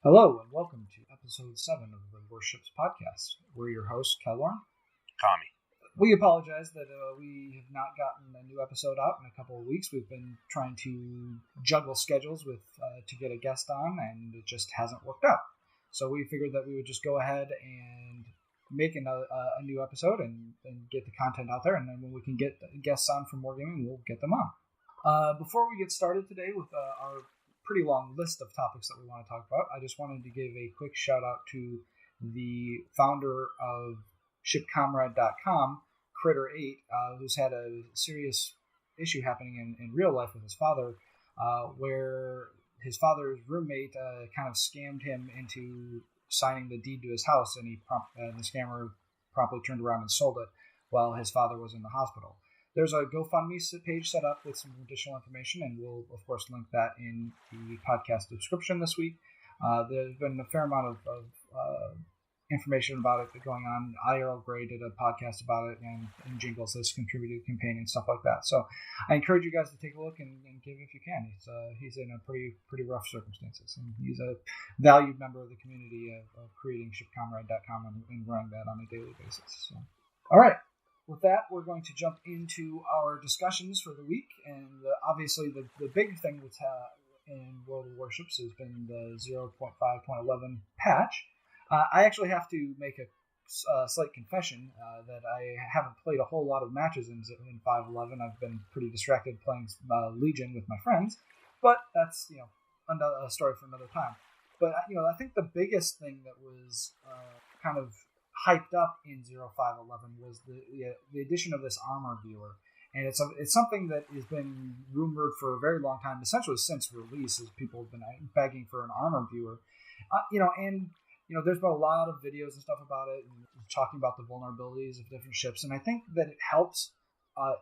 Hello and welcome to episode 7 of the Warships podcast. We're your hosts, Kelwarn. Tommy. We apologize that we have not gotten a new episode out in a couple of weeks. We've been trying to juggle schedules to get a guest on, and it just hasn't worked out. So we figured that we would just go ahead and make a new episode and get the content out there, and then when we can get guests on from Wargaming, we'll get them on. Before we get started today with our pretty long list of topics that we want to talk about, I just wanted to give a quick shout out to the founder of shipcomrade.com, Critter8, who's had a serious issue happening in real life with his father, where his father's roommate kind of scammed him into signing the deed to his house, and the scammer promptly turned around and sold it while his father was in the hospital. There's a GoFundMe page set up with some additional information, and we'll, of course, link that in the podcast description this week. There's been a fair amount of information about it going on. IRL Gray did a podcast about it, and Jingles has contributed to the campaign and stuff like that. So I encourage you guys to take a look and give if you can. He's in a pretty rough circumstances, and he's a valued member of the community of creating shipcomrade.com and running that on a daily basis. So, all right. With that, we're going to jump into our discussions for the week, and obviously the big thing that's in World of Warships has been the 0.5.11 patch. I actually have to make a slight confession that I haven't played a whole lot of matches in 5.11. I've been pretty distracted playing Legion with my friends, but that's a story for another time. But I think the biggest thing that was kind of hyped up in 0.5.11 was the addition of this armor viewer, and it's something that has been rumored for a very long time, essentially since release, as people have been begging for an armor viewer. There's been a lot of videos and stuff about it, and talking about the vulnerabilities of different ships, and I think that it helps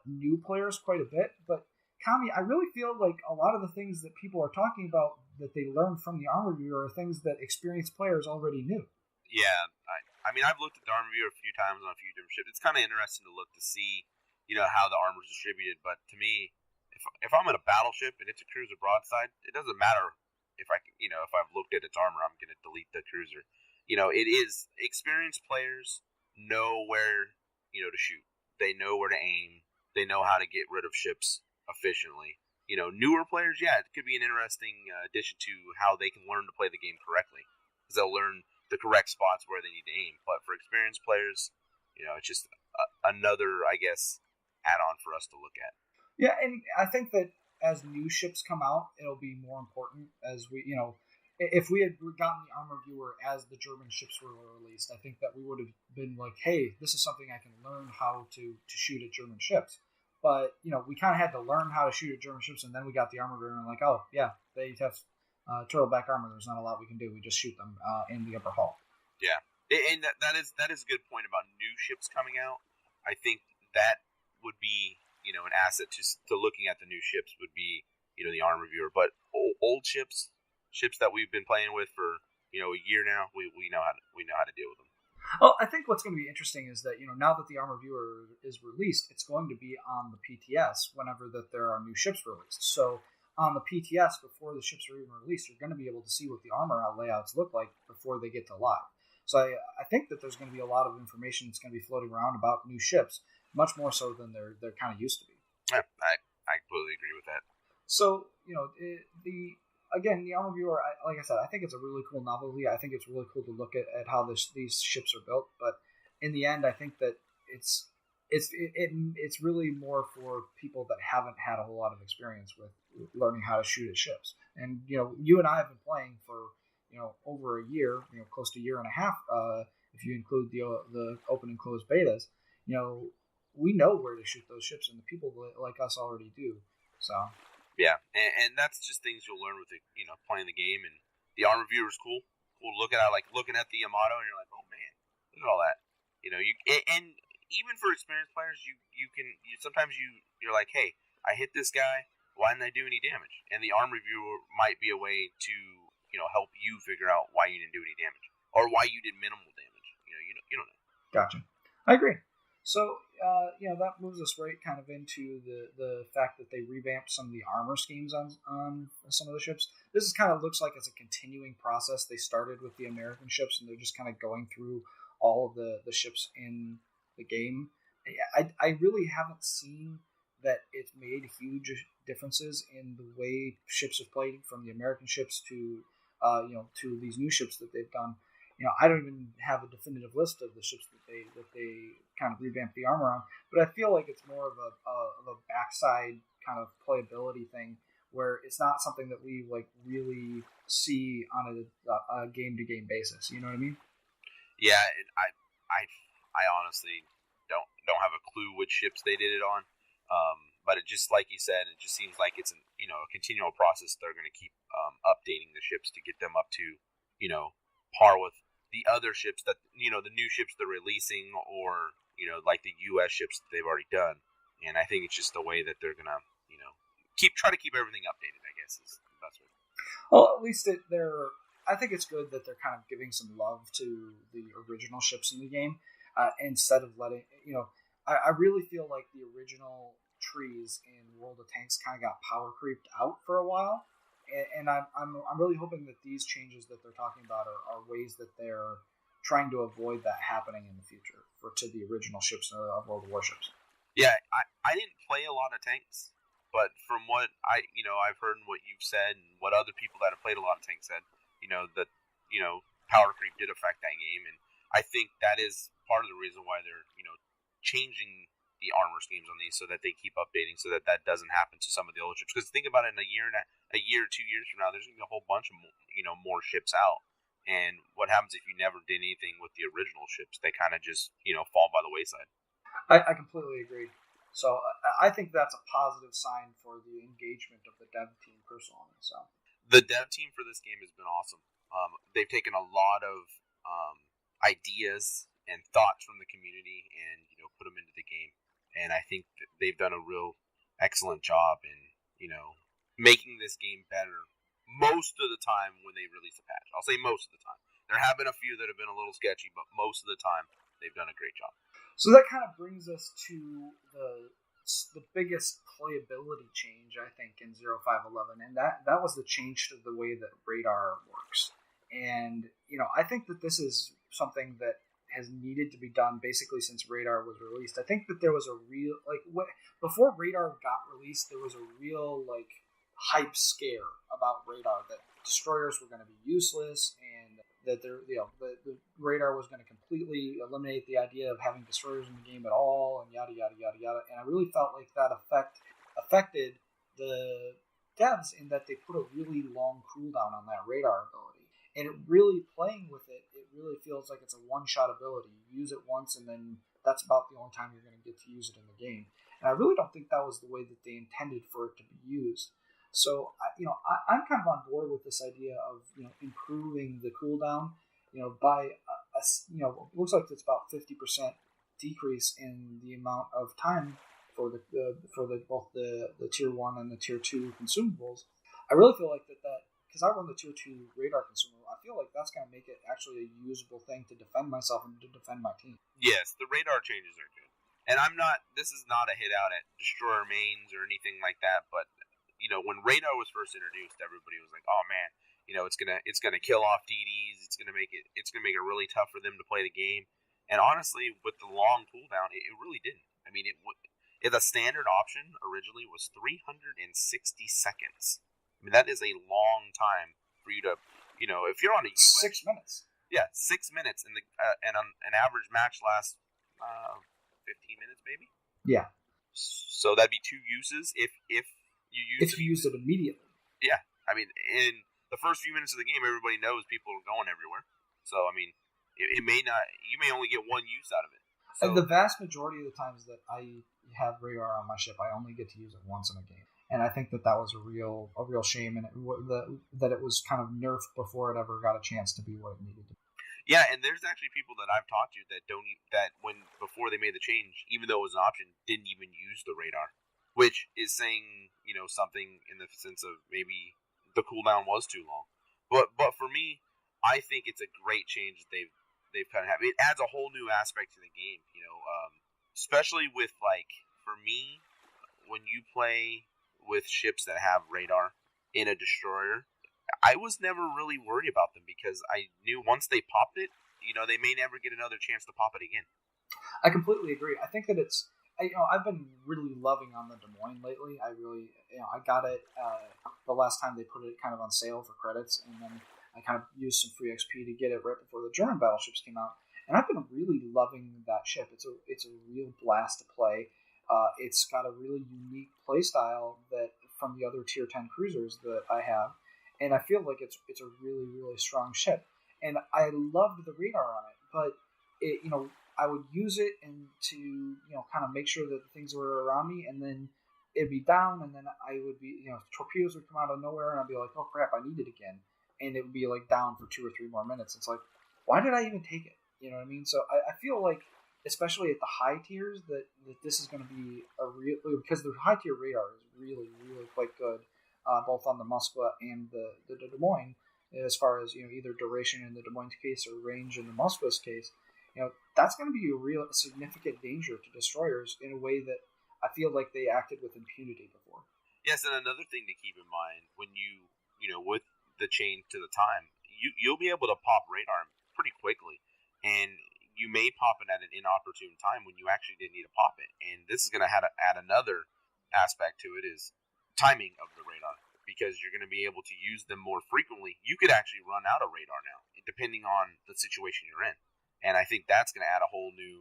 new players quite a bit. But Kami, I really feel like a lot of the things that people are talking about that they learned from the armor viewer are things that experienced players already knew. Yeah, I mean, I've looked at the armor viewer a few times on a few different ships. It's kind of interesting to look to see, how the armor is distributed. But to me, if I'm in a battleship and it's a cruiser broadside, it doesn't matter if if I've looked at its armor, I'm going to delete the cruiser. It is experienced players know where to shoot. They know where to aim. They know how to get rid of ships efficiently. Newer players, yeah, it could be an interesting addition to how they can learn to play the game correctly, because they'll learn the correct spots where they need to aim. But for experienced players, it's just another, I guess, add-on for us to look at. Yeah, and I think that as new ships come out, it'll be more important as if we had gotten the armor viewer as the German ships were released, I think that we would have been like, hey, this is something I can learn how to shoot at German ships. But, we kind of had to learn how to shoot at German ships, and then we got the armor viewer and like, oh, yeah, they have turtleback armor. There's not a lot we can do. We just shoot them in the upper hull. Yeah, and that is a good point about new ships coming out. I think that would be an asset to looking at the new ships would be the armor viewer. But old ships that we've been playing with for a year now, we know how to deal with them. Well, I think what's going to be interesting is that now that the armor viewer is released, it's going to be on the PTS whenever that there are new ships released. So on the PTS, before the ships are even released, you're going to be able to see what the armor layouts look like before they get to live. So I think that there's going to be a lot of information that's going to be floating around about new ships, much more so than they're kind of used to be. Yeah, I completely agree with that. So the armor viewer, like I said, I think it's a really cool novelty. I think it's really cool to look at how these ships are built. But in the end, I think that it's really more for people that haven't had a whole lot of experience with learning how to shoot at ships. And you and I have been playing for over a year, close to a year and a half, if you include the open and closed betas. We know where to shoot those ships, and the people like us already do. So yeah, and that's just things you'll learn with playing the game. And the armor viewer is cool to look at. Like looking at the Yamato, and you're like, oh man, look at all that. And even for experienced players, sometimes you're like, hey, I hit this guy. Why didn't I do any damage? And the armor viewer might be a way to help you figure out why you didn't do any damage or why you did minimal damage. You don't know. Gotcha. I agree. So, that moves us right kind of into the fact that they revamped some of the armor schemes on some of the ships. This is kind of looks like it's a continuing process. They started with the American ships, and they're just kind of going through all of the ships in the game. I really haven't seen that it's made huge differences in the way ships are played from the American ships to these new ships that they've done. I don't even have a definitive list of the ships that they kind of revamped the armor on, but I feel like it's more of a backside kind of playability thing where it's not something that we like really see on a game to game basis. You know what I mean? Yeah, and I honestly don't have a clue which ships they did it on. But it just like you said, it just seems like it's a continual process. They're going to keep updating the ships to get them up to par with the other ships that the new ships they're releasing, or like the U.S. ships that they've already done. And I think it's just the way that they're going to try to keep everything updated, I guess, is the best way. Well, at least I think it's good that they're kind of giving some love to the original ships in the game instead of letting I really feel like the original trees in World of Tanks kind of got power creeped out for a while, and I'm really hoping that these changes that they're talking about are ways that they're trying to avoid that happening in the future to the original ships of World of Warships. Yeah, I didn't play a lot of tanks, but from what I've heard and what you've said and what other people that have played a lot of tanks said, that power creep did affect that game, and I think that is part of the reason why they're changing the armor schemes on these so that they keep updating so that doesn't happen to some of the old ships. Because think about it, in a year, 2 years from now, there's gonna be a whole bunch of more ships out. And what happens if you never did anything with the original ships? They kind of just fall by the wayside. I completely agree. So I think that's a positive sign for the engagement of the dev team personally. So the dev team for this game has been awesome. They've taken a lot of ideas and thoughts from the community and put them into the game. And I think that they've done a real excellent job in, making this game better most of the time when they release a patch. I'll say most of the time. There have been a few that have been a little sketchy, but most of the time they've done a great job. So that kind of brings us to the biggest playability change, I think, in 0511, and that was the change to the way that radar works. And, I think that this is something that has needed to be done basically since Radar was released. I think that there was a real before Radar got released, there was a real hype scare about Radar that destroyers were going to be useless and that the Radar was going to completely eliminate the idea of having destroyers in the game at all, and yada yada yada yada. And I really felt like that affected the devs in that they put a really long cooldown on that Radar ability. And it really, playing with it, it really feels like it's a one-shot ability. You use it once, and then that's about the only time you're going to get to use it in the game. And I really don't think that was the way that they intended for it to be used. So, I'm kind of on board with this idea of improving the cooldown. By it looks like it's about 50% decrease in the amount of time for both the tier 1 and the tier 2 consumables. I really feel like that because I run the tier 2 radar consumable, I feel like that's going to make it actually a usable thing to defend myself and to defend my team. Yes, the radar changes are good. And this is not a hit out at destroyer mains or anything like that, but, when radar was first introduced, everybody was like, oh man, it's gonna kill off DDs, it's gonna make it really tough for them to play the game. And honestly, with the long cooldown, it really didn't. I mean, the standard option originally was 360 seconds. I mean, that is a long time for you to, if you're on a US, 6 minutes. Yeah, 6 minutes, and an average match lasts 15 minutes, maybe. Yeah. So that'd be 2 uses if you use it immediately. Yeah, I mean, in the first few minutes of the game, everybody knows people are going everywhere. So I mean, it may not. You may only get 1 use out of it. So, and the vast majority of the times that I have radar on my ship, I only get to use it once in a game. And I think that was a real shame, and that it was kind of nerfed before it ever got a chance to be what it needed to be. Yeah, and there's actually people that I've talked to that before they made the change, even though it was an option, didn't even use the radar, which is saying something in the sense of maybe the cooldown was too long. But for me, I think it's a great change that they've kind of had. It adds a whole new aspect to the game. especially with, like, for me, when you play with ships that have radar in a destroyer, I was never really worried about them because I knew once they popped it, they may never get another chance to pop it again. I completely agree. I think that I've been really loving on the Des Moines lately. I really, I got it the last time they put it kind of on sale for credits, and then I kind of used some free XP to get it right before the German battleships came out. And I've been really loving that ship. It's a real blast to play. It's got a really unique play style that from the other Tier 10 cruisers that I have, and I feel like it's a really, really strong ship. And I loved the radar on it, but I would use it and to kind of make sure that things were around me, and then it'd be down, and then I would be torpedoes would come out of nowhere, and I'd be like, oh crap, I need it again, and it would be like down for 2 or 3 more minutes. It's like, why did I even take it? You know what I mean? So I feel like, especially at the high tiers, that this is going to be a real, because the high tier radar is really, really quite good, both on the Moskva and the Des Moines, as far as either duration in the Des Moines case or range in the Moskva's case. That's going to be a real significant danger to destroyers in a way that I feel like they acted with impunity before. Yes, and another thing to keep in mind when with the change to the time, you'll be able to pop radar pretty quickly, and you may pop it at an inopportune time when you actually didn't need to pop it. And this is going to add another aspect to it, is timing of the radar, because you're going to be able to use them more frequently. You could actually run out of radar now, depending on the situation you're in. And I think that's going to add a whole new,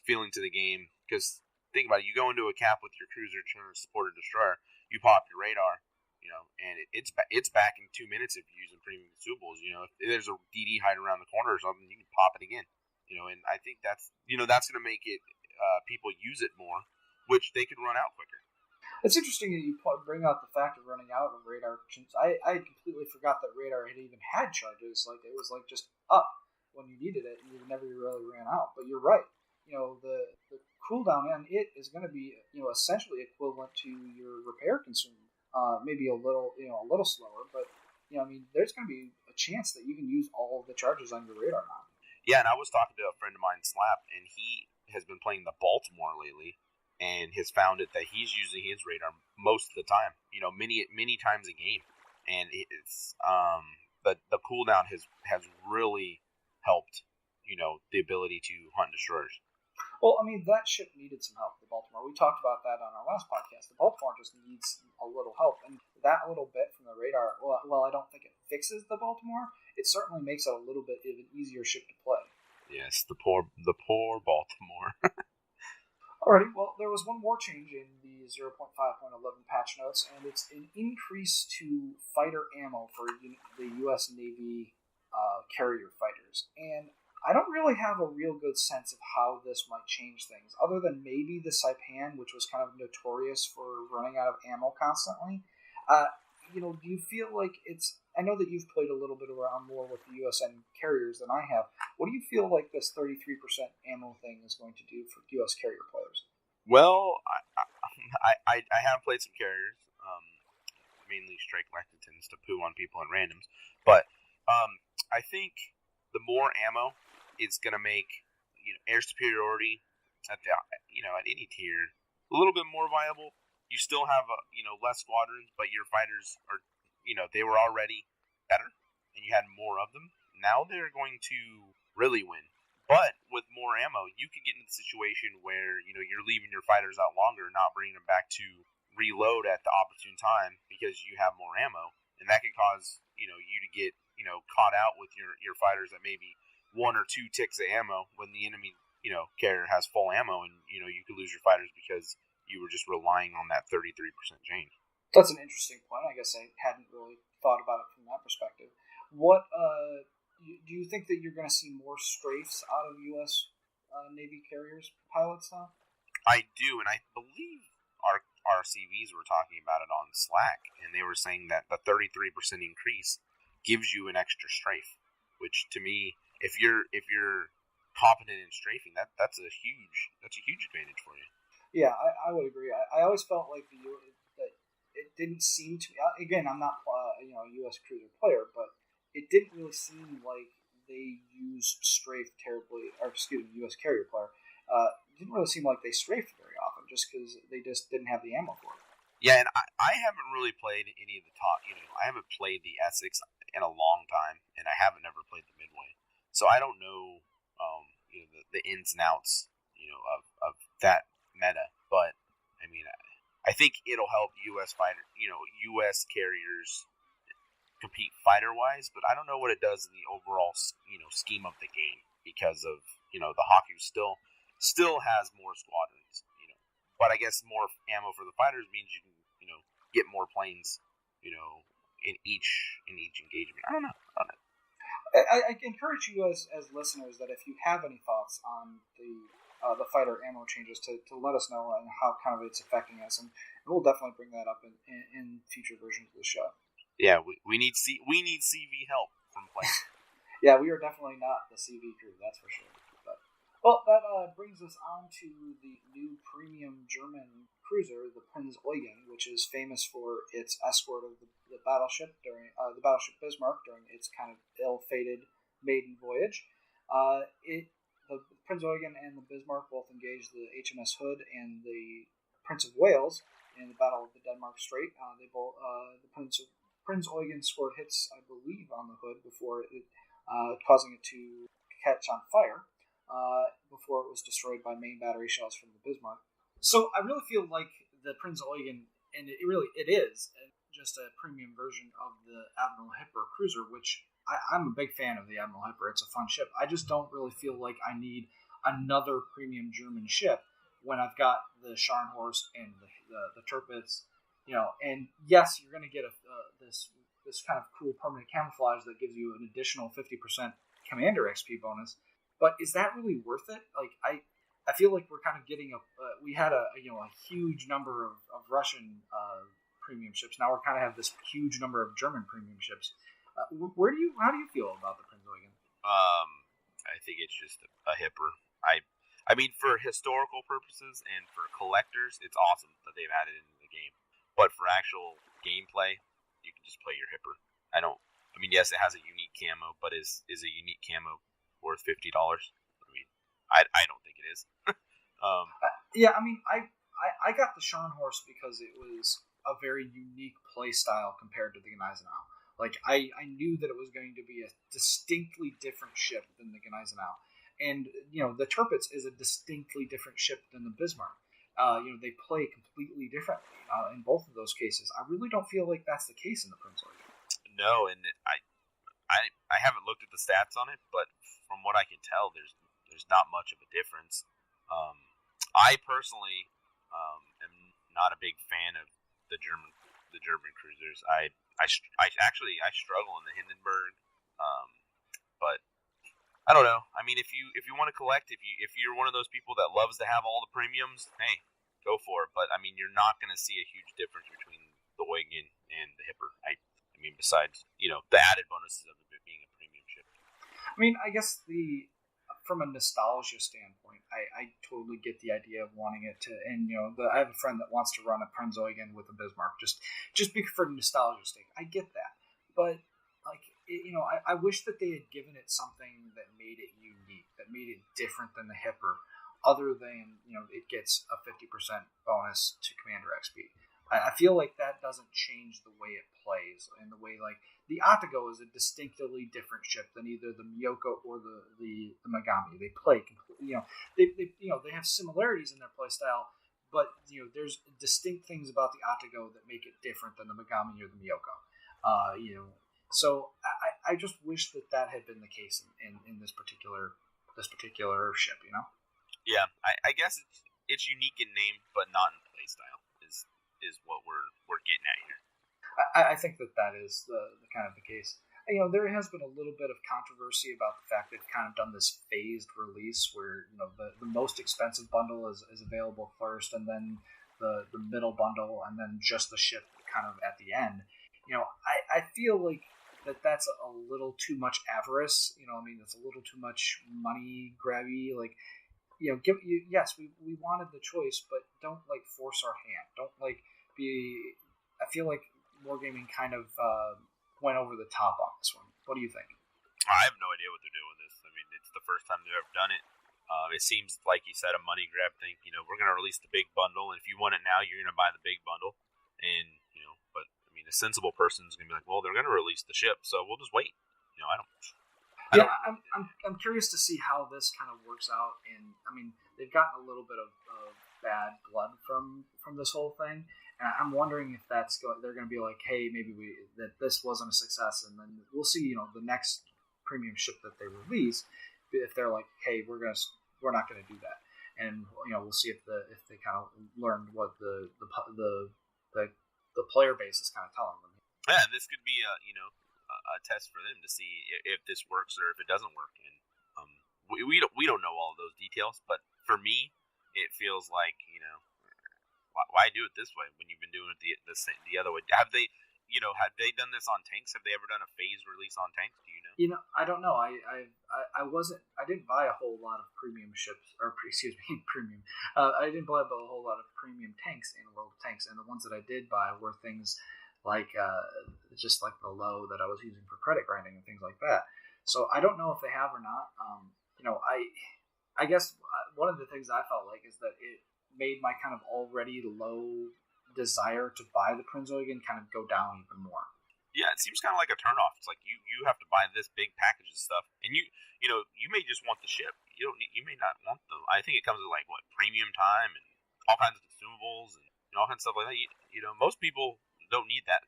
feeling to the game. Because think about it, you go into a cap with your cruiser, supported destroyer, you pop your radar, and it's back in 2 minutes if you're using premium consumables. If there's a DD hiding around the corner or something, you can pop it again. And I think that's going to make it people use it more, which they could run out quicker. It's interesting that you bring out the fact of running out of radar. I completely forgot that radar had even had charges. Like, it was like just up when you needed it, and you never really ran out. But you're right. The cooldown on it is going to be essentially equivalent to your repair consume. Maybe a little slower, but there's going to be a chance that you can use all of the charges on your radar now. Yeah, and I was talking to a friend of mine, Slap, and he has been playing the Baltimore lately, and has found it that he's using his radar most of the time. Many times a game, and it's the cooldown has really helped, the ability to hunt destroyers. Well, that ship needed some help, the Baltimore. We talked about that on our last podcast. The Baltimore just needs a little help, and that little bit from the radar, well, I don't think it fixes the Baltimore. It certainly makes it a little bit of an easier ship to play. Yes, the poor Baltimore. Alrighty, well, there was one more change in the 0.5.11 patch notes, and it's an increase to fighter ammo for the U.S. Navy carrier fighters. And I don't really have a real good sense of how this might change things, other than maybe the Saipan, which was kind of notorious for running out of ammo constantly. Do you feel like it's... I know that you've played a little bit around more with the USN carriers than I have. What do you feel like this 33% ammo thing is going to do for US carrier players? Well, I have played some carriers, mainly Strike Lexingtons to poo on people in randoms, but I think the more ammo is going to make air superiority at the at any tier a little bit more viable. You still have less squadrons, but your fighters are they were already better, and you had more of them. Now they're going to really win. But with more ammo, you could get into the situation where you're leaving your fighters out longer, not bringing them back to reload at the opportune time because you have more ammo, and that can cause you to get caught out with your fighters at maybe 1 or 2 ticks of ammo when the enemy carrier has full ammo, and you could lose your fighters because you were just relying on that 33% change. That's an interesting point. I guess I hadn't really thought about it from that perspective. What do you think that you're going to see more strafes out of U.S. Navy carriers pilots now? I do, and I believe our RCVs were talking about it on Slack, and they were saying that the 33% increase gives you an extra strafe, which to me, if you're competent in strafing, that's a huge advantage for you. Yeah, I would agree. I always felt like that it didn't seem to. Again, I'm not a U.S. cruiser player, but it didn't really seem like they used strafe terribly. Or excuse me, U.S. carrier player didn't really seem like they strafed very often, just because they just didn't have the ammo for it. Yeah, and I haven't really played any of the top. I haven't played the Essex in a long time, and I haven't ever played the Midway, so I don't know, the ins and outs, of that meta. But I mean, I think it'll help U.S. U.S. carriers compete fighter wise, but I don't know what it does in the overall, scheme of the game because of the Hawk still has more squadrons, but I guess more ammo for the fighters means you can get more planes, in each engagement. I don't know. I encourage you as listeners that if you have any thoughts on the fighter ammo changes to let us know and how kind of it's affecting us, and we'll definitely bring that up in future versions of the show. Yeah, we need CV help from players. Yeah, we are definitely not the CV crew, that's for sure. But that brings us on to the new premium German cruiser, the Prinz Eugen, which is famous for its escort of the battleship during the battleship Bismarck during its kind of ill-fated maiden voyage. The Prinz Eugen and the Bismarck both engaged the HMS Hood and the Prince of Wales in the Battle of the Denmark Strait. The Prinz Eugen scored hits, I believe, on the Hood before it causing it to catch on fire before it was destroyed by main battery shells from the Bismarck. So I really feel like the Prinz Eugen, and it is just a premium version of the Admiral Hipper cruiser, which I'm a big fan of the Admiral Hipper. It's a fun ship. I just don't really feel like I need another premium German ship when I've got the Scharnhorst and the Tirpitz, and yes, you're going to get this kind of cool permanent camouflage that gives you an additional 50% Commander XP bonus. But is that really worth it? Like I feel like we're kind of getting we had a huge number of Russian premium ships. Now we're kind of have this huge number of German premium ships. How do you feel about the Prinz Eugen? I think it's just a hipper. I mean, for historical purposes and for collectors, it's awesome that they've added it into the game. But for actual gameplay, you can just play your hipper. Yes, it has a unique camo, but is a unique camo worth $50? I don't think it is. I got the Scharnhorst because it was a very unique play style compared to the Gneisenau. Like I knew that it was going to be a distinctly different ship than the Gneisenau, and the Tirpitz is a distinctly different ship than the Bismarck. They play completely differently in both of those cases. I really don't feel like that's the case in the Prinz Eugen. No, and I haven't looked at the stats on it, but from what I can tell, there's not much of a difference. I personally am not a big fan of the German cruisers. I struggle in the Hindenburg, but I don't know. I mean, if you want to collect, if you're one of those people that loves to have all the premiums, hey, go for it. But I mean, you're not going to see a huge difference between the Eugen and the Hipper. Besides the added bonuses of it being a premium ship. I mean, I guess from a nostalgia standpoint, I totally get the idea of wanting it to, and I have a friend that wants to run a Prinz Eugen with a Bismarck, just for nostalgia sake. I get that, but I wish that they had given it something that made it unique, that made it different than the Hipper, other than it gets a 50% bonus to Commander XP. I feel like that doesn't change the way it plays, and the way the Atago is a distinctly different ship than either the Myoko or the Megami. They play completely, they have similarities in their play style, but there's distinct things about the Atago that make it different than the Megami or the Myoko. So I just wish that had been the case in this particular ship. Yeah, I guess it's unique in name, but not in play style. Is what we're getting at here. I think that is the kind of the case. There has been a little bit of controversy about the fact they've kind of done this phased release where the most expensive bundle is available first, and then the middle bundle, and then just the ship kind of at the end. I feel like that's a little too much avarice. It's a little too much money grabby. Yes, we wanted the choice, but don't force our hand. Don't be. I feel like Wargaming kind of went over the top on this one. What do you think? I have no idea what they're doing with this. It's the first time they've ever done it. It seems like you said a money grab thing. We're going to release the big bundle, and if you want it now, you're going to buy the big bundle. And but I mean, a sensible person is going to be like, well, they're going to release the ship, so we'll just wait. I'm curious to see how this kind of works out. And I mean, they've gotten a little bit of bad blood from this whole thing. And I'm wondering if they're going to be like, hey, maybe that this wasn't a success, and then we'll see. The next premium ship that they release, if they're like, hey, we're not going to do that, and we'll see if they kind of learned what the player base is kind of telling them. Yeah, this could be a test for them to see if this works or if it doesn't work. And we don't know all of those details, but for me, it feels like why do it this way when you've been doing it the other way? Have they done this on tanks? Have they ever done a phase release on tanks? Do you know? I don't know. I didn't buy a whole lot of premium ships, or excuse me, premium. I didn't buy a whole lot of premium tanks in World of Tanks, and the ones that I did buy were things like just like the low that I was using for credit grinding and things like that. So I don't know if they have or not. I guess one of the things I felt like is that it made my kind of already low desire to buy the Prinzeugen kind of go down even more. Yeah, it seems kind of like a turnoff. It's like you have to buy this big package of stuff, and you may just want the ship. You may not want them. I think it comes with premium time and all kinds of consumables and all kinds of stuff like that. Most people don't need that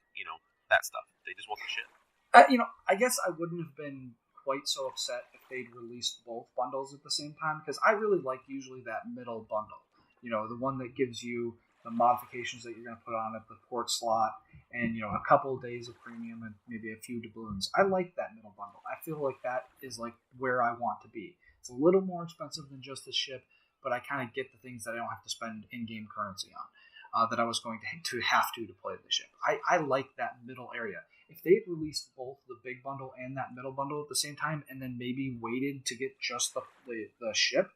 that stuff. They just want the ship. I guess I wouldn't have been quite so upset if they'd released both bundles at the same time, because I really like usually that middle bundle. The one that gives you the modifications that you're going to put on at the port slot, and a couple of days of premium and maybe a few doubloons. I like that middle bundle. I feel like that is like where I want to be. It's a little more expensive than just the ship, but I kind of get the things that I don't have to spend in-game currency on, that I was going to have to play the ship. I like that middle area. If they had released both the big bundle and that middle bundle at the same time, and then maybe waited to get just the ship,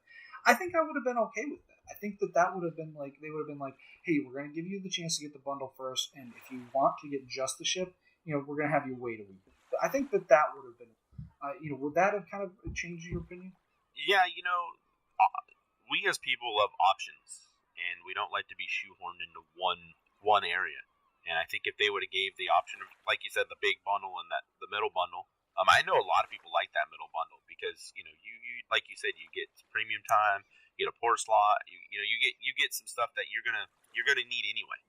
I think I would have been okay with that. I think that would have been like, they would have been like, hey, we're going to give you the chance to get the bundle first, and if you want to get just the ship, we're going to have you wait a week. I think that would have been, would that have kind of changed your opinion? Yeah, we as people love options, and we don't like to be shoehorned into one area. And I think if they would have gave the option of, like you said, the big bundle and the middle bundle, I know a lot of people like that middle bundle because you like you said, you get premium time, you get a port slot, you get some stuff that you're gonna need anyway.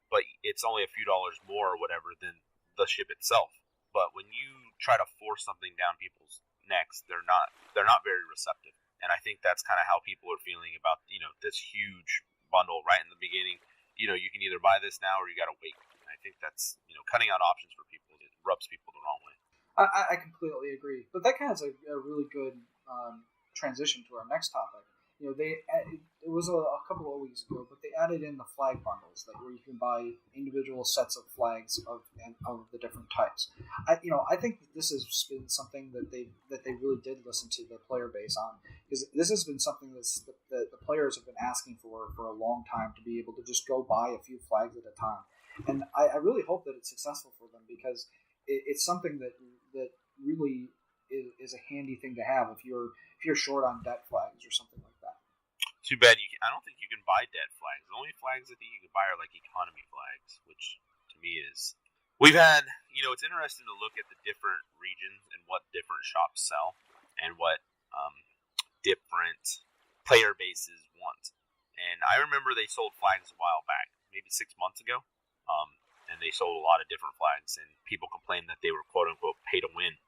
But it's only a few dollars more or whatever than the ship itself. But when you try to force something down people's necks, they're not very receptive. And I think that's kind of how people are feeling about this huge bundle right in the beginning. You can either buy this now or you got to wait. And I think that's cutting out options for people. It rubs people the wrong way. I completely agree. But that kind of is a really good transition to our next topic. It was a couple of weeks ago, but they added in the flag bundles where you can buy individual sets of flags of the different types. I think that this has been something that they really did listen to the player base on, because this has been something that the players have been asking for a long time, to be able to just go buy a few flags at a time. And I really hope that it's successful for them, because it's something that really is a handy thing to have if you're short on debt flags or something like that. Too bad I don't think you can buy debt flags. The only flags I think you can buy are like economy flags, which to me is, we've had, it's interesting to look at the different regions and what different shops sell and what different player bases want. And I remember they sold flags a while back, maybe 6 months ago. And they sold a lot of different flags, and people complained that they were quote unquote pay to win.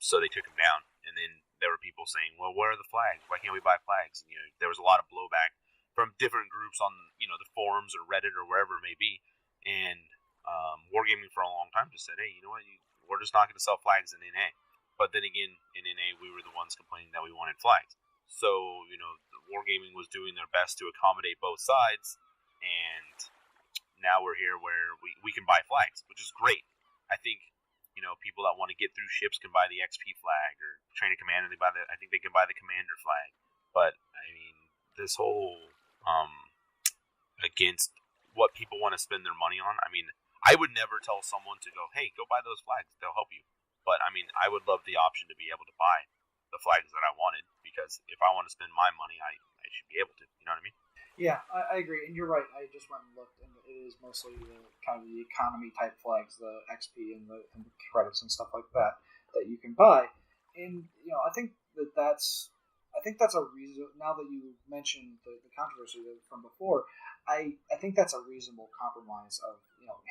So they took them down, and then there were people saying, "Well, where are the flags? Why can't we buy flags?" And, there was a lot of blowback from different groups on the forums or Reddit or wherever it may be. And Wargaming for a long time just said, "Hey, you know what? We're just not going to sell flags in NA." But then again, in NA, we were the ones complaining that we wanted flags. So Wargaming was doing their best to accommodate both sides, and now we're here where we can buy flags, which is great. I think, people that want to get through ships can buy the XP flag, or Train a Commander, I think they can buy the Commander flag. But, I mean, this whole, against what people want to spend their money on, I mean, I would never tell someone to go, hey, go buy those flags, they'll help you. But, I mean, I would love the option to be able to buy the flags that I wanted, because if I want to spend my money, I should be able to. You know what I mean? Yeah, I agree, and you're right. I just went and looked, and it is mostly the kind of the economy type flags, the XP and the credits and stuff like that you can buy. And I think that's a reason. Now that you mentioned the controversy from before, I think that's a reasonable compromise of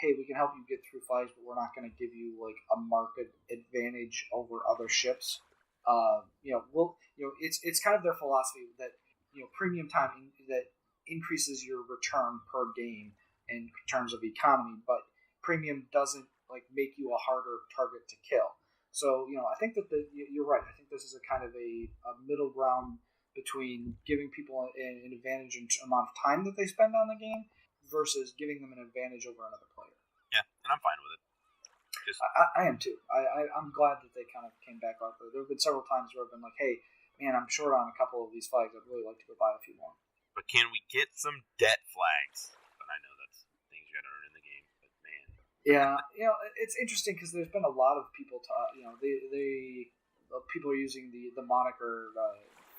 hey, we can help you get through flags, but we're not going to give you like a market advantage over other ships. It's kind of their philosophy that premium time that increases your return per game in terms of economy, but premium doesn't like make you a harder target to kill. So I think that you're right. I think this is a kind of a middle ground between giving people an advantage in amount of time that they spend on the game versus giving them an advantage over another player. Yeah, and I'm fine with it. I am too. I'm glad that they kind of came back out there. There have been several times where I've been like, hey, man, I'm short on a couple of these flags. I'd really like to go buy a few more. But can we get some debt flags? But I know that's things you got to earn in the game. But man, yeah, it's interesting because there's been a lot of people. People are using the moniker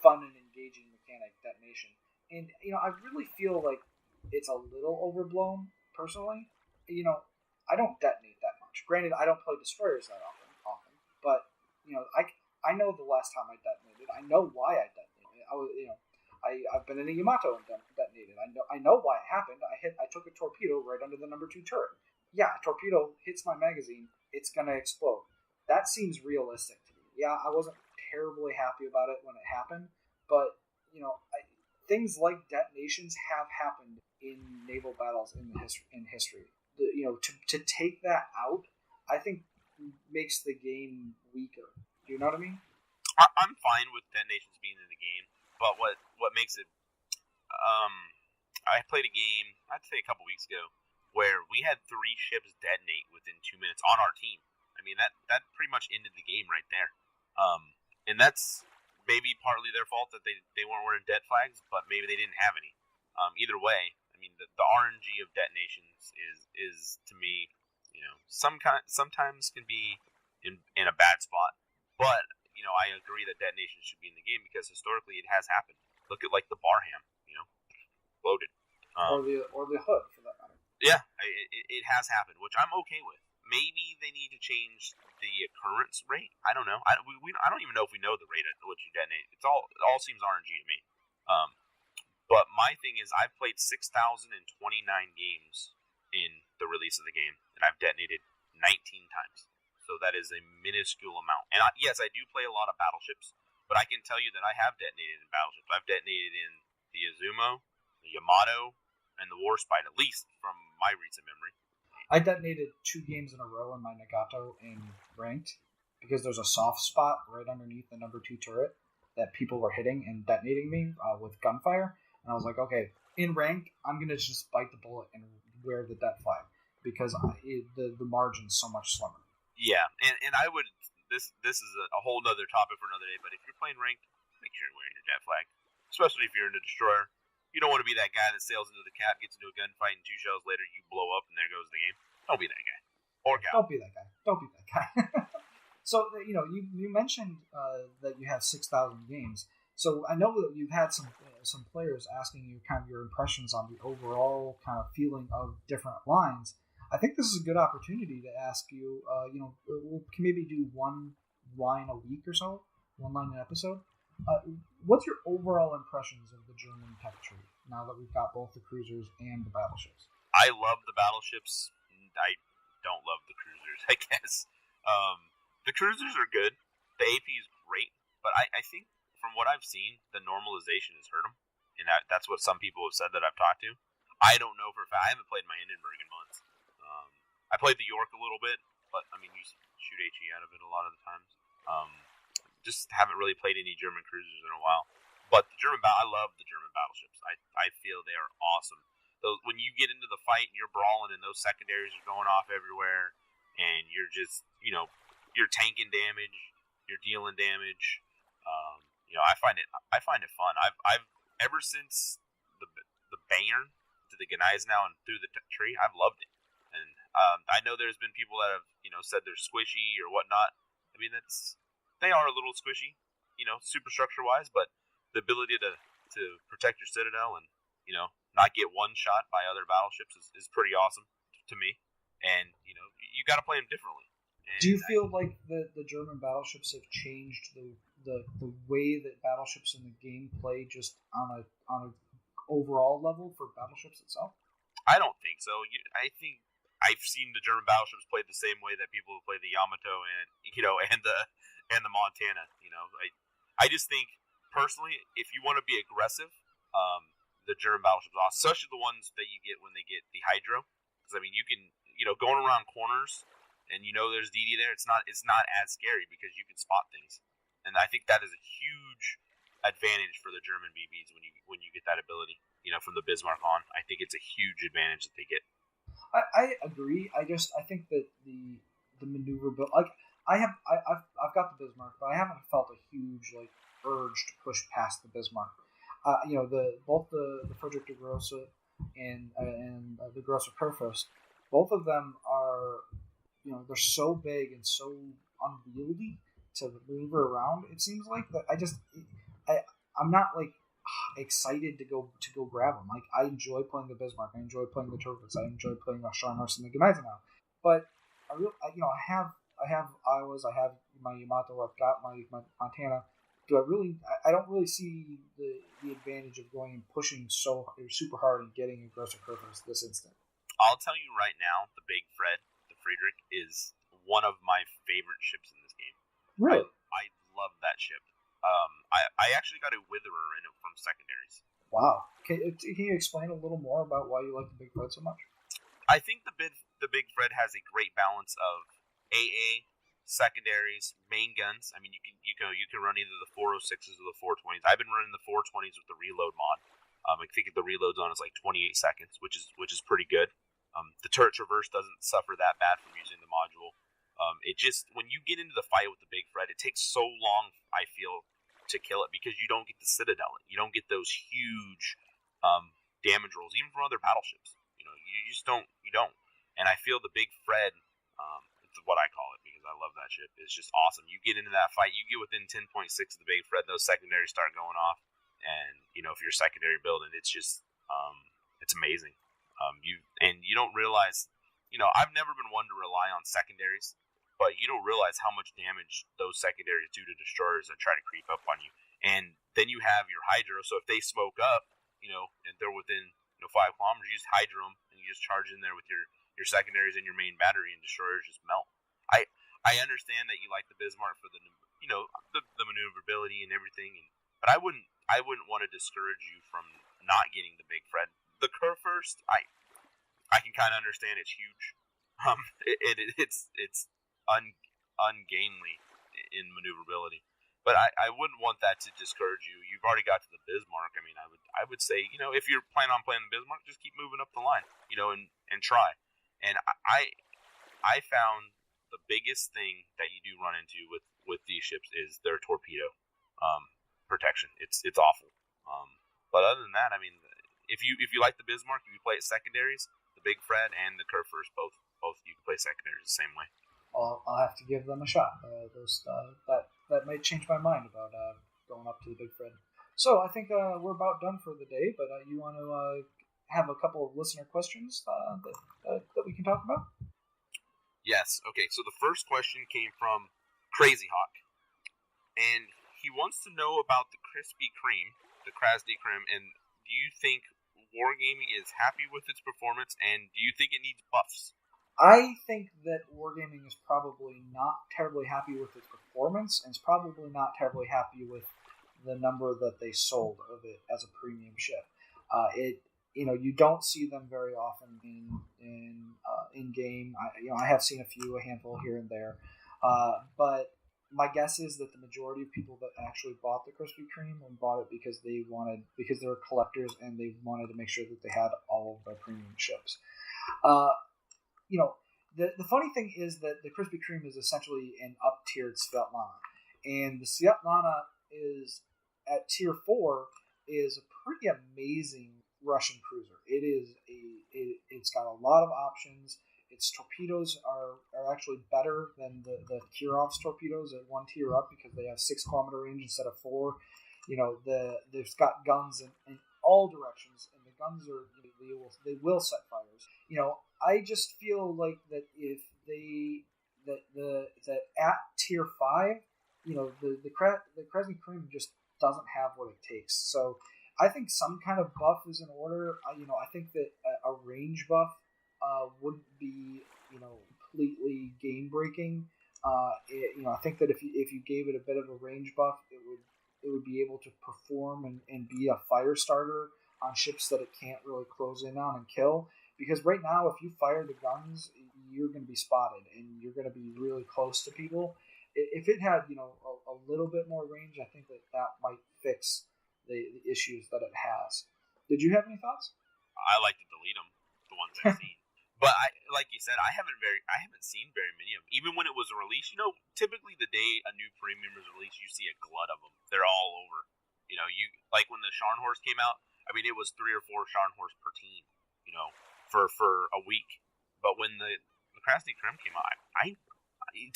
"fun and engaging mechanic detonation," and I really feel like it's a little overblown. Personally, I don't detonate that much. Granted, I don't play destroyers that often, but I know the last time I detonated. I know why I detonated. I've been in a Yamato and detonated. I know why it happened. I took a torpedo right under the number 2 turret. Yeah, a torpedo hits my magazine, it's gonna explode. That seems realistic to me. Yeah, I wasn't terribly happy about it when it happened, but things like detonations have happened in naval battles in history. To take that out, I think makes the game weaker. Do you know what I mean? I'm fine with detonations being in the game. But what makes it? I played a game, I'd say a couple weeks ago, where we had 3 ships detonate within 2 minutes on our team. I mean that pretty much ended the game right there. And that's maybe partly their fault that they weren't wearing det flags, but maybe they didn't have any. Either way, I mean the RNG of detonations is to me, sometimes can be in a bad spot, but. I agree that detonation should be in the game because historically it has happened. Look at like the Barham, loaded, or the Hood for that matter. Yeah, it has happened, which I'm okay with. Maybe they need to change the occurrence rate. I don't know. I don't even know if we know the rate at which you detonate. It all seems RNG to me. But my thing is, I've played 6,029 games in the release of the game, and I've detonated 19 times. So that is a minuscule amount. And yes, I do play a lot of battleships, but I can tell you that I have detonated in battleships. I've detonated in the Izumo, the Yamato, and the Warspite, at least from my recent memory. I detonated 2 games in a row in my Nagato in ranked because there's a soft spot right underneath the number 2 turret that people were hitting and detonating me with gunfire. And I was like, okay, in ranked, I'm going to just bite the bullet and wear the det flag because the margin's so much slimmer. Yeah, and I would. This is a whole other topic for another day. But if you're playing ranked, make sure you're wearing your det flag, especially if you're in a destroyer. You don't want to be that guy that sails into the cap, gets into a gunfight, and 2 shells later you blow up, and there goes the game. Don't be that guy or gal. Don't be that guy. Don't be that guy. So you mentioned that you have 6,000 games. So I know that you've had some players asking you kind of your impressions on the overall kind of feeling of different lines. I think this is a good opportunity to ask you, we can maybe do 1 line a week or so, 1 line an episode. What's your overall impressions of the German tech tree now that we've got both the cruisers and the battleships? I love the battleships. I don't love the cruisers, I guess. The cruisers are good. The AP is great. But I think from what I've seen, the normalization has hurt them. And that's what some people have said that I've talked to. I don't know for a fact. I haven't played my Hindenburg in months. I played the York a little bit, but I mean, you shoot HE out of it a lot of the times. Just haven't really played any German cruisers in a while. But I love the German battleships. I feel they are awesome. When you get into the fight and you're brawling and those secondaries are going off everywhere, and you're just, you're tanking damage, you're dealing damage. I find it fun. I've ever since the Bayern to the Gneisenau and through the tree, I've loved it. And I know there's been people that have said they're squishy or whatnot. I mean, they are a little squishy, superstructure wise, but the ability to protect your citadel and not get one shot by other battleships is pretty awesome to me. And you got to play them differently. And do you feel like the German battleships have changed the way that battleships in the game play just on a overall level for battleships itself? I don't think so. I think I've seen the German battleships played the same way that people play the Yamato and the Montana. I just think personally, if you want to be aggressive, the German battleships, especially the ones that you get when they get the Hydro, because I mean you can going around corners and there's DD there. It's not as scary because you can spot things, and I think that is a huge advantage for the German BBs when you get that ability. From the Bismarck on, I think it's a huge advantage that they get. I agree. I think that the maneuverability, like I've got the Bismarck, but I haven't felt a huge urge to push past the Bismarck. Both the Friedrich de Grosse and the Grosser Kurfürst, both of them are they're so big and so unwieldy to maneuver around. It seems like that I'm not excited to go grab them. I enjoy playing the Bismarck. I enjoy playing the Tirpitz. I enjoy playing the Scharnhorst and the Gneisenau. But I have Iowas. I have my Yamato. I've got my Montana. I don't really see the advantage of going and pushing super hard and getting a Grosser Kurfürst this instant. I'll tell you right now, the Big Fred, the Friedrich, is one of my favorite ships in this game. Really? I love that ship. I actually got a Witherer in it from secondaries. Wow. Can you explain a little more about why you like the Big Fred so much? I think the Big Fred has a great balance of AA, secondaries, main guns. I mean, you can run either the 406s or the 420s. I've been running the 420s with the reload mod. I think the reload zone is 28 seconds, which is pretty good. The turret traverse doesn't suffer that bad from using the module. It just, when you get into the fight with the Big Fred, it takes so long, I feel, to kill it because you don't get the Citadel. You don't get those huge damage rolls, even from other battleships. You just don't. You don't. And I feel the Big Fred, it's what I call it because I love that ship. It's just awesome. You get into that fight, you get within 10.6 of the Big Fred, those secondaries start going off, and if you're secondary building, it's just it's amazing. You don't realize. I've never been one to rely on secondaries. But you don't realize how much damage those secondaries do to destroyers that try to creep up on you. And then you have your Hydro, so if they smoke up, and they're within 5 kilometers, you just Hydro them, and you just charge in there with your secondaries and your main battery, and destroyers just melt. I understand that you like the Bismarck for the maneuverability and everything, but I wouldn't want to discourage you from not getting the Big Fred. The Kurfürst, I can kind of understand it's huge. It's ungainly in maneuverability, but I wouldn't want that to discourage you. You've already got to the Bismarck. I mean, I would say if you're planning on playing the Bismarck, just keep moving up the line, and try. And I found the biggest thing that you do run into with these ships is their torpedo protection. It's awful. But other than that, I mean, if you like the Bismarck, if you play it secondaries, the Big Fred and the Kurfürst both you can play secondaries the same way. I'll have to give them a shot. That might change my mind about going up to the Big Fred. So I think we're about done for the day. But you want to have a couple of listener questions that we can talk about? Yes. Okay. So the first question came from Crazy Hawk, and he wants to know about the Krispy Kreme, the Krasny Kreme, and do you think Wargaming is happy with its performance, and do you think it needs buffs? I think that Wargaming is probably not terribly happy with its performance, and is probably not terribly happy with the number that they sold of it as a premium ship. You don't see them very often in game. I have seen a handful here and there, but my guess is that the majority of people that actually bought the Krispy Kreme bought it because they were collectors and they wanted to make sure that they had all of their premium ships. The funny thing is that the Krispy Kreme is essentially an up-tiered Svetlana, and the Svetlana is at tier 4 is a pretty amazing Russian cruiser. It's got a lot of options. its torpedoes are actually better than the Kirov's torpedoes at one tier up because they have 6 kilometer range instead of 4. They've got guns in all directions, and the guns they will set fires. I just feel like that if that at tier 5, the Krasny Krim just doesn't have what it takes. So I think some kind of buff is in order. I think that a range buff wouldn't be completely game breaking. I think that if you gave it a bit of a range buff, it would be able to perform and be a fire starter on ships that it can't really close in on and kill. Because right now, if you fire the guns, you're going to be spotted and you're going to be really close to people. If it had a little bit more range, I think that might fix the issues that it has. Did you have any thoughts? I like to delete them, the ones I've seen. But like you said, I haven't seen very many of them. Even when it was released, typically the day a new premium is released, you see a glut of them. They're all over. You like when the Scharnhorst came out. I mean, it was 3 or 4 Scharnhorst per team. For a week. But when the Krasny Krim came out, I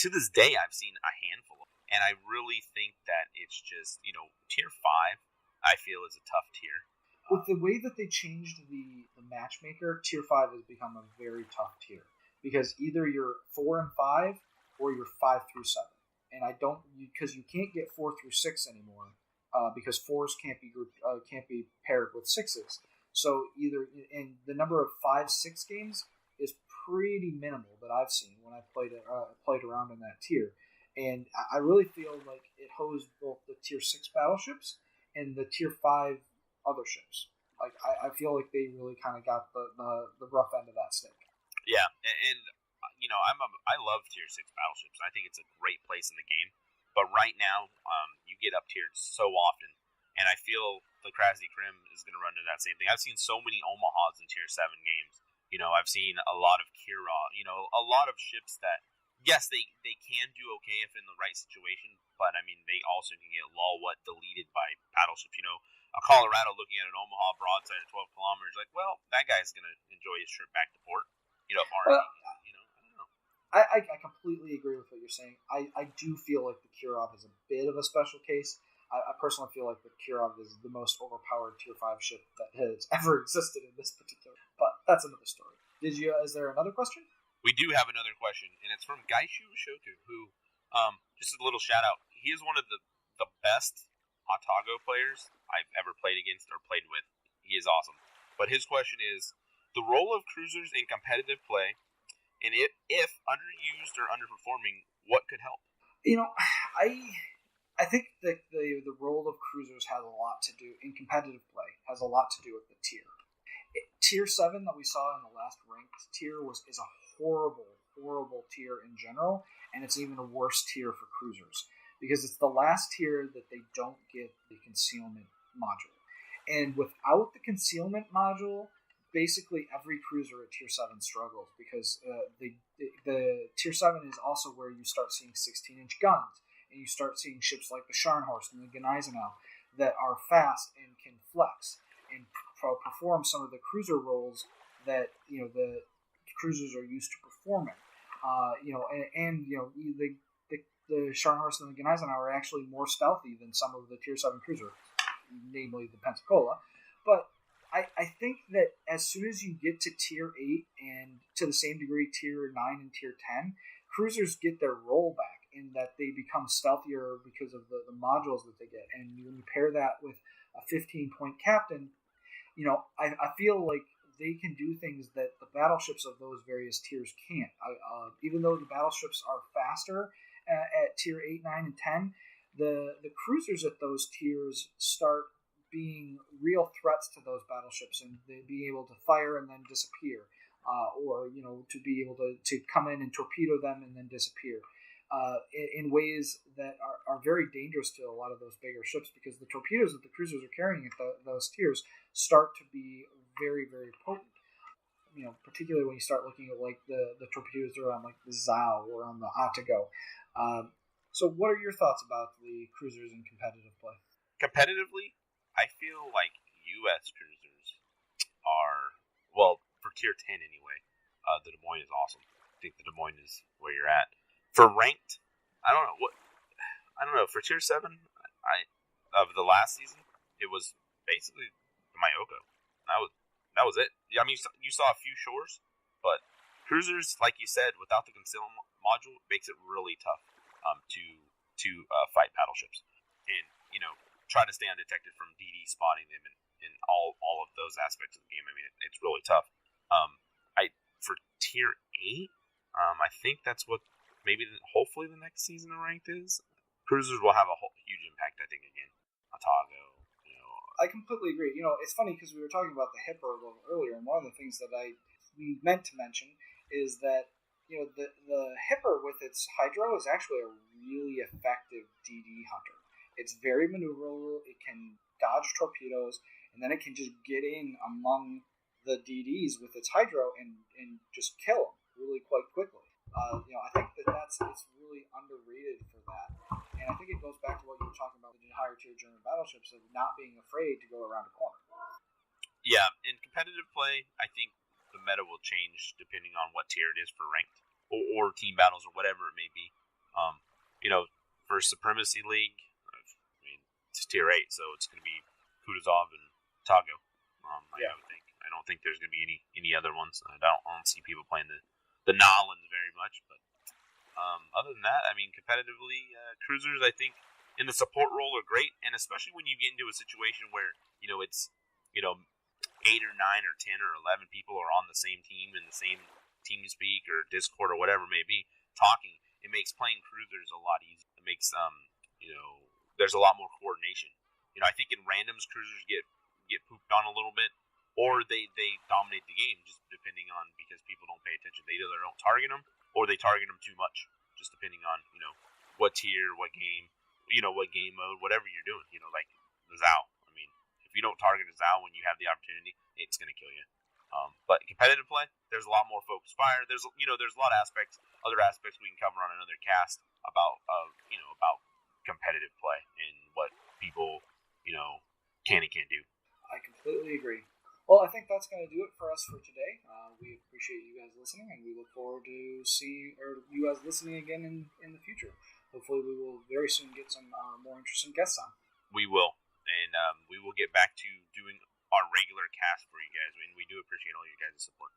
to this day I've seen a handful of them. And I really think that it's just tier 5. I feel is a tough tier. With the way that they changed the matchmaker, tier 5 has become a very tough tier because either you're 4 and 5 or you're 5 through 7. And because you can't get 4 through 6 anymore because 4s can't be paired with 6s. So and the number of 5-6 games is pretty minimal that I've seen when I played around in that tier. And I really feel like it hosed both the tier 6 battleships and the tier 5 other ships. Like I feel like they really kind of got the rough end of that stick. Yeah, and I love tier 6 battleships. I think it's a great place in the game. But right now, you get up tiered so often, and I feel the Krasny Krim is going to run into that same thing. I've seen so many Omahas in tier 7 games. I've seen a lot of Kirov. A lot of ships that, yes, they can do okay if in the right situation, but I mean they also can get deleted by battleships. A Colorado looking at an Omaha broadside at 12 kilometers, like, well, that guy's going to enjoy his trip back to port. I don't know. I completely agree with what you're saying. I do feel like the Kirov is a bit of a special case. I personally feel like the Kirov is the most overpowered tier 5 ship that has ever existed in this particular. But that's another story. Is there another question? We do have another question, and it's from Gaishu Shoku, who, just a little shout out. He is one of the best Otago players I've ever played against or played with. He is awesome. But his question is, the role of cruisers in competitive play, and if underused or underperforming, what could help? I think that the role of cruisers has a lot to do in competitive play. Has a lot to do with the tier. Tier 7 that we saw in the last ranked tier is a horrible tier in general, and it's even a worse tier for cruisers because it's the last tier that they don't get the concealment module. And without the concealment module, basically every cruiser at tier 7 struggles because the tier 7 is also where you start seeing 16-inch guns. And you start seeing ships like the Scharnhorst and the Gneisenau that are fast and can flex and perform some of the cruiser roles that the cruisers are used to performing. The Scharnhorst and the Gneisenau are actually more stealthy than some of the tier 7 cruisers, namely the Pensacola. But I think that as soon as you get to tier 8 and to the same degree tier 9 and tier 10, cruisers get their role back in that they become stealthier because of the modules that they get. And when you pair that with a 15-point captain, I feel like they can do things that the battleships of those various tiers can't. Even though the battleships are faster at tier 8, 9, and 10, the cruisers at those tiers start being real threats to those battleships and they being able to fire and then disappear. Or to be able to come in and torpedo them and then disappear in ways that are very dangerous to a lot of those bigger ships because the torpedoes that the cruisers are carrying at those tiers start to be very, very potent. Particularly when you start looking at like the torpedoes that are on like the Zao or on the Otago. So what are your thoughts about the cruisers in competitive play? Competitively, I feel like U.S. cruisers are, well, for tier 10 anyway, the Des Moines is awesome. I think the Des Moines is where you're at. For ranked, I don't know. For tier 7, of the last season, it was basically Myoko. That was it. I mean, you saw a few shores, but cruisers, like you said, without the conceal module, makes it really tough to fight battleships, and try to stay undetected from DD spotting them in all of those aspects of the game. I mean, it's really tough. For tier 8, I think that's what hopefully the next season of ranked is. Cruisers will have a huge impact, I think, again. Otago, I completely agree. It's funny because we were talking about the Hipper a little earlier, and one of the things that we meant to mention is that the Hipper with its Hydro is actually a really effective DD hunter. It's very maneuverable. It can dodge torpedoes, and then it can just get in among the DDs with its Hydro and just kill them really quite quickly. I think it's really underrated for that. And I think it goes back to what you were talking about with the higher tier German battleships of not being afraid to go around a corner. Yeah, in competitive play, I think the meta will change depending on what tier it is for ranked or team battles or whatever it may be. For Supremacy League, I mean, it's tier 8, so it's going to be Kutuzov and Tago. I would think. I don't think there's going to be any other ones. I don't see people playing the Nolans very much, but other than that, I mean, competitively, cruisers, I think, in the support role are great, and especially when you get into a situation where it's 8 or 9 or 10 or 11 people are on the same team in the same TeamSpeak or Discord or whatever it may be talking. It makes playing cruisers a lot easier. It makes there's a lot more coordination. I think in randoms, cruisers get pooped on a little bit, or they dominate the game just depending on, because people don't pay attention. They either don't target them or they target them too much, just depending on what tier, what game, what game mode, whatever you're doing. Like the Zao. I mean, if you don't target a Zao when you have the opportunity, it's going to kill you. But competitive play, there's a lot more focused fire. There's a lot of other aspects we can cover on another cast about competitive play and what people can and can't do. I completely agree. Well, I think that's going to do it for us for today. We appreciate you guys listening, and we look forward to you guys listening again in the future. Hopefully, we will very soon get some more interesting guests on. We will, and we will get back to doing our regular cast for you guys, and we do appreciate all you guys' support.